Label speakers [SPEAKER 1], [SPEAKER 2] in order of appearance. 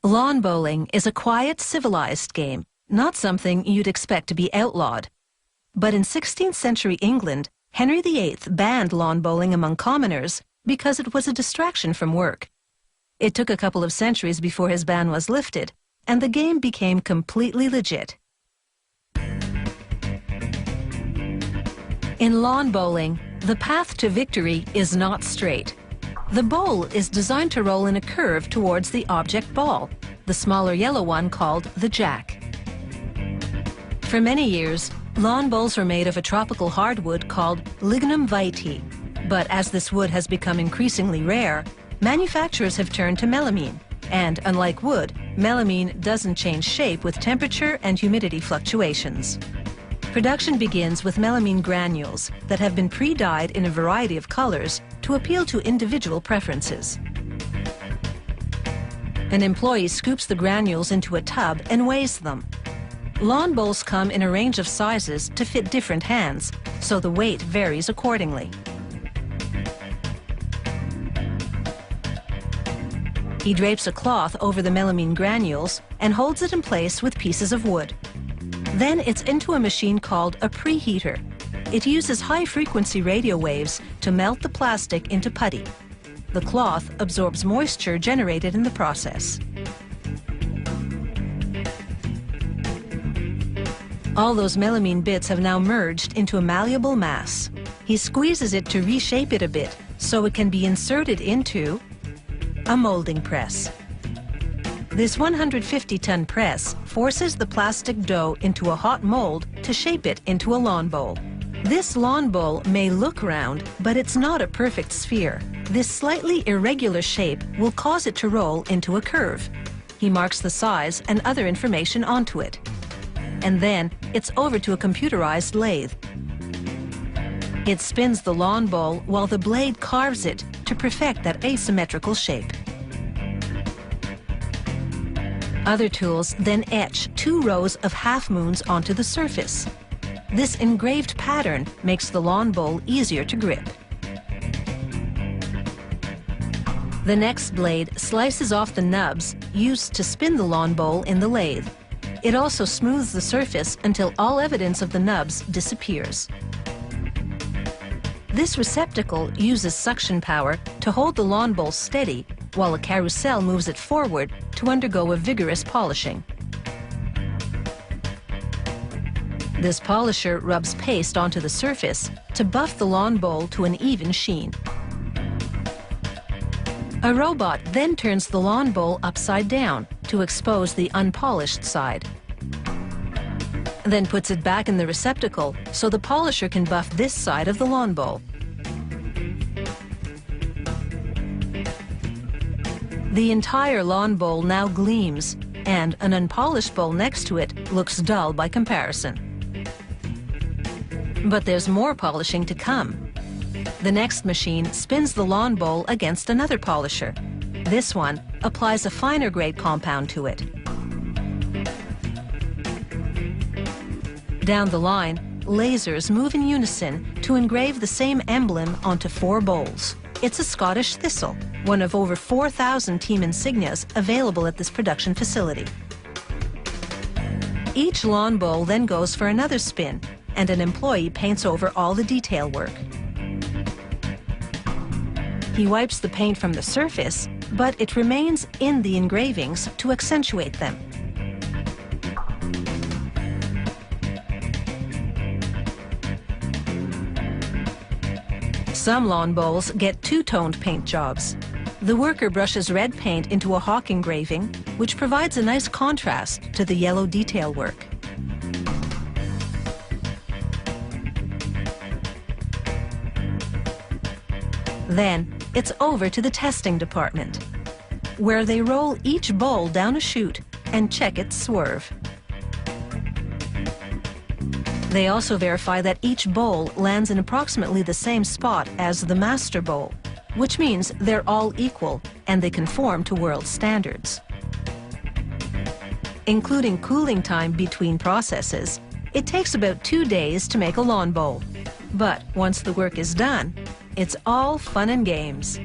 [SPEAKER 1] Lawn bowling is a quiet, civilized game, not something you'd expect to be outlawed. But in 16th century England, Henry VIII banned lawn bowling among commoners because it was a distraction from work. It took a couple of centuries before his ban was lifted, and the game became completely legit. In lawn bowling, the path to victory is not straight. The bowl is designed to roll in a curve towards the object ball, the smaller yellow one called the jack. For many years, lawn bowls were made of a tropical hardwood called Lignum vitae, but as this wood has become increasingly rare, manufacturers have turned to melamine, and unlike wood, melamine doesn't change shape with temperature and humidity fluctuations. Production begins with melamine granules that have been pre-dyed in a variety of colors to appeal to individual preferences. An employee scoops the granules into a tub and weighs them. Lawn bowls come in a range of sizes to fit different hands, so the weight varies accordingly. He drapes a cloth over the melamine granules and holds it in place with pieces of wood. Then it's into a machine called a preheater. It uses high-frequency radio waves to melt the plastic into putty. The cloth absorbs moisture generated in the process. All those melamine bits have now merged into a malleable mass. He squeezes it to reshape it a bit so it can be inserted into a molding press. This 150-ton press forces the plastic dough into a hot mold to shape it into a lawn bowl. This lawn bowl may look round, but it's not a perfect sphere. This slightly irregular shape will cause it to roll into a curve. He marks the size and other information onto it. And then it's over to a computerized lathe. It spins the lawn bowl while the blade carves it to perfect that asymmetrical shape. Other tools then etch 2 rows of half-moons onto the surface. This engraved pattern makes the lawn bowl easier to grip. The next blade slices off the nubs used to spin the lawn bowl in the lathe. It also smooths the surface until all evidence of the nubs disappears. This receptacle uses suction power to hold the lawn bowl steady while a carousel moves it forward to undergo a vigorous polishing. This polisher rubs paste onto the surface to buff the lawn bowl to an even sheen. A robot then turns the lawn bowl upside down to expose the unpolished side. Then puts it back in the receptacle so the polisher can buff this side of the lawn bowl. The entire lawn bowl now gleams, and an unpolished bowl next to it looks dull by comparison. But there's more polishing to come. The next machine spins the lawn bowl against another polisher. This one applies a finer grade compound to it. Down the line, lasers move in unison to engrave the same emblem onto 4 bowls. It's a Scottish thistle, one of over 4,000 team insignias available at this production facility. Each lawn bowl then goes for another spin, and an employee paints over all the detail work. He wipes the paint from the surface, but it remains in the engravings to accentuate them. Some lawn bowls get 2-toned paint jobs. The worker brushes red paint into a hawk engraving, which provides a nice contrast to the yellow detail work. Then it's over to the testing department, where they roll each bowl down a chute and check its swerve. They also verify that each bowl lands in approximately the same spot as the master bowl, which means they're all equal and they conform to world standards. Including cooling time between processes, it takes about 2 days to make a lawn bowl. But once the work is done, It's all fun and games.